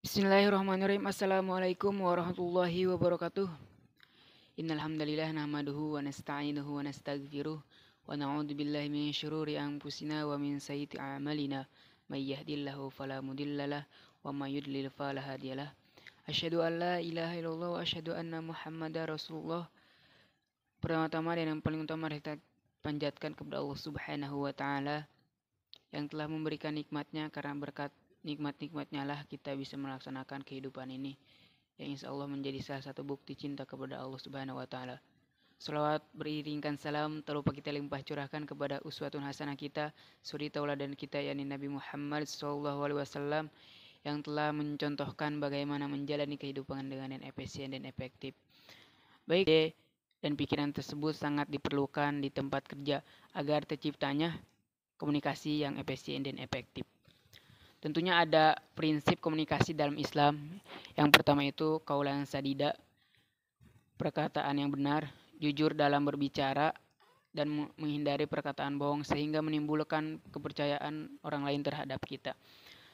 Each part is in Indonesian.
Bismillahirrahmanirrahim. Assalamualaikum warahmatullahi wabarakatuh. Innal hamdalillah nahmaduhu wa nasta'inuhu wa nastaghfiruh wa na'udzu billahi min syururi anfusina wa min sayyiati a'malina. May yahdihillahu fala mudhillalah wa may yudlil fala hadiyalah. Asyhadu an la ilaha illallah wa asyhadu anna Muhammadar Rasulullah. Pertama-tama dan yang paling utama kita panjatkan kepada Allah Subhanahu wa taala yang telah memberikan nikmatnya, karena berkat nikmat-nikmatnya lah kita bisa melaksanakan kehidupan ini, yang insya Allah menjadi salah satu bukti cinta kepada Allah Subhanahu wa Ta'ala. Salawat beriringkan salam tak lupa kita limpah curahkan kepada uswatun hasanah kita, suri tauladan kita, yakni Nabi Muhammad SAW, yang telah mencontohkan bagaimana menjalani kehidupan dengan yang efisien dan efektif. Baik, dan pikiran tersebut sangat diperlukan di tempat kerja agar terciptanya komunikasi yang efisien dan efektif. Tentunya ada prinsip komunikasi dalam Islam. Yang pertama itu qaulan sadida, perkataan yang benar, jujur dalam berbicara, dan menghindari perkataan bohong sehingga menimbulkan kepercayaan orang lain terhadap kita.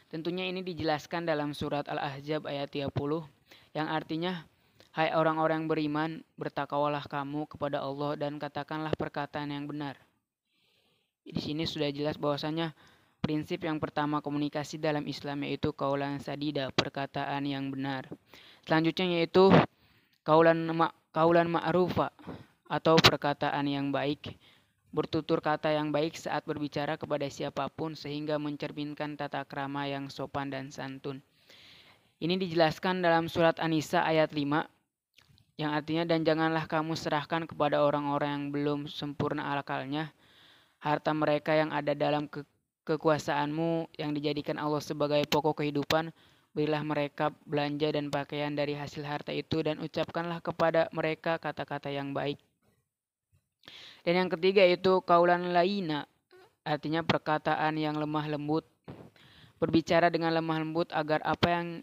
Tentunya ini dijelaskan dalam surat Al-Ahzab ayat 30 yang artinya, hai orang-orang beriman, bertakwalah kamu kepada Allah dan katakanlah perkataan yang benar. Di sini sudah jelas bahwasanya prinsip yang pertama komunikasi dalam Islam yaitu qaulan sadida, perkataan yang benar. Selanjutnya yaitu qaulan ma'rufa atau perkataan yang baik. Bertutur kata yang baik saat berbicara kepada siapapun sehingga mencerminkan tata krama yang sopan dan santun. Ini dijelaskan dalam surat An-Nisa ayat 5 yang artinya, dan janganlah kamu serahkan kepada orang-orang yang belum sempurna akalnya harta mereka yang ada dalam kekuasaanmu yang dijadikan Allah sebagai pokok kehidupan. Berilah mereka belanja dan pakaian dari hasil harta itu dan ucapkanlah kepada mereka kata-kata yang baik. Dan yang ketiga itu qaulan layyina, artinya perkataan yang lemah lembut. Berbicara dengan lemah lembut agar apa yang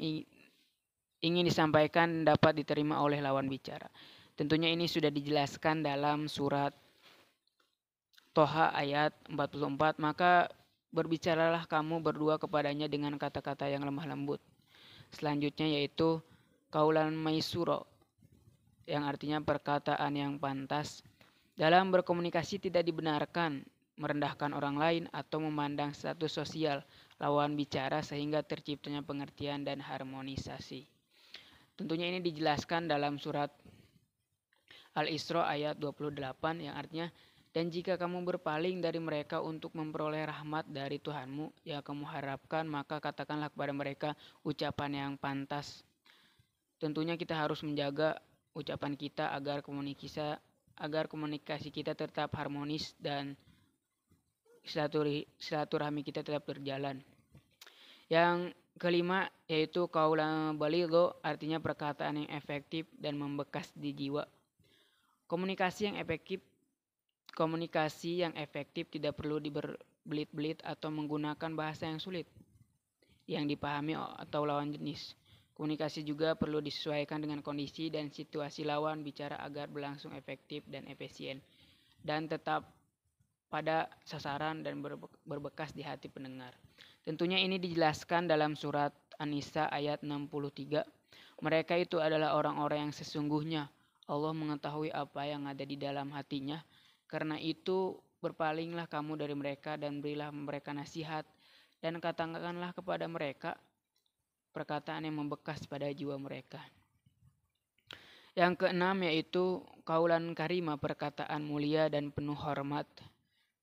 ingin disampaikan dapat diterima oleh lawan bicara. Tentunya ini sudah dijelaskan dalam surat Toha ayat 44, maka berbicaralah kamu berdua kepadanya dengan kata-kata yang lemah lembut. Selanjutnya yaitu qaulan maisuro, yang artinya perkataan yang pantas. Dalam berkomunikasi tidak dibenarkan merendahkan orang lain atau memandang status sosial lawan bicara sehingga terciptanya pengertian dan harmonisasi. Tentunya ini dijelaskan dalam surat Al-Isra ayat 28 yang artinya, dan jika kamu berpaling dari mereka untuk memperoleh rahmat dari Tuhanmu yang kamu harapkan, maka katakanlah kepada mereka ucapan yang pantas. Tentunya kita harus menjaga ucapan kita agar komunikasi kita tetap harmonis dan silaturahmi kita tetap berjalan. Yang kelima yaitu qaulan baligho, artinya perkataan yang efektif dan membekas di jiwa. Komunikasi yang efektif tidak perlu diberbelit-belit atau menggunakan bahasa yang sulit yang dipahami atau lawan jenis. Komunikasi juga perlu disesuaikan dengan kondisi dan situasi lawan bicara agar berlangsung efektif dan efisien dan tetap pada sasaran dan berbekas di hati pendengar. Tentunya ini dijelaskan dalam surat An-Nisa ayat 63. Mereka itu adalah orang-orang yang sesungguhnya Allah mengetahui apa yang ada di dalam hatinya. Karena itu berpalinglah kamu dari mereka dan berilah mereka nasihat dan katakanlah kepada mereka perkataan yang membekas pada jiwa mereka. Yang keenam yaitu qaulan karima, perkataan mulia dan penuh hormat.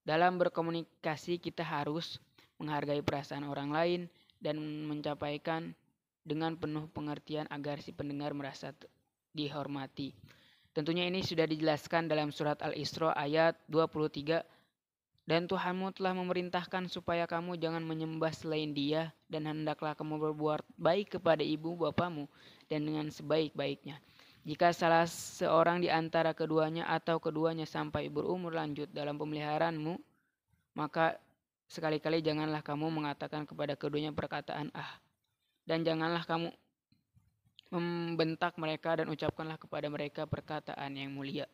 Dalam berkomunikasi kita harus menghargai perasaan orang lain dan mencapaikan dengan penuh pengertian agar si pendengar merasa dihormati. Tentunya ini sudah dijelaskan dalam surat Al-Isra ayat 23. Dan Tuhanmu telah memerintahkan supaya kamu jangan menyembah selain Dia, dan hendaklah kamu berbuat baik kepada ibu bapamu dan dengan sebaik-baiknya. Jika salah seorang di antara keduanya atau keduanya sampai berumur lanjut dalam pemeliharaanmu, maka sekali-kali janganlah kamu mengatakan kepada keduanya perkataan dan janganlah kamu membentak mereka dan ucapkanlah kepada mereka perkataan yang mulia.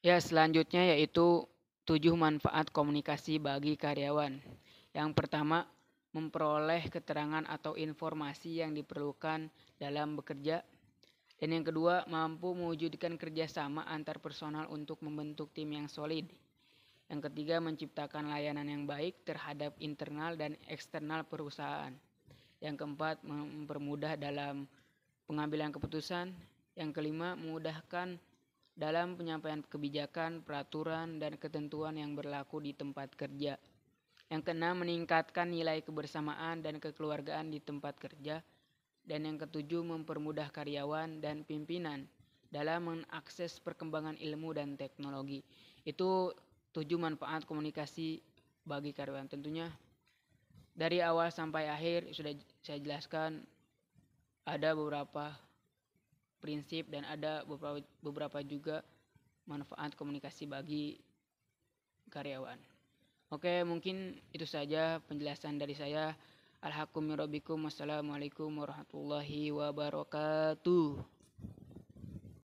Ya, selanjutnya yaitu 7 manfaat komunikasi bagi karyawan. Yang pertama, memperoleh keterangan atau informasi yang diperlukan dalam bekerja. Dan yang kedua, mampu mewujudkan kerjasama antar personal untuk membentuk tim yang solid. Yang ketiga, menciptakan layanan yang baik terhadap internal dan eksternal perusahaan. Yang keempat, mempermudah dalam pengambilan keputusan. Yang kelima, memudahkan dalam penyampaian kebijakan, peraturan, dan ketentuan yang berlaku di tempat kerja. Yang keenam, meningkatkan nilai kebersamaan dan kekeluargaan di tempat kerja. Dan yang ketujuh, mempermudah karyawan dan pimpinan dalam mengakses perkembangan ilmu dan teknologi. Itu 7 manfaat komunikasi bagi karyawan. Tentunya dari awal sampai akhir sudah saya jelaskan, ada beberapa prinsip dan ada beberapa juga manfaat komunikasi bagi karyawan. Oke, mungkin itu saja penjelasan dari saya. Alhaqqu min rabbikum. Wassalamualaikum warahmatullahi wabarakatuh.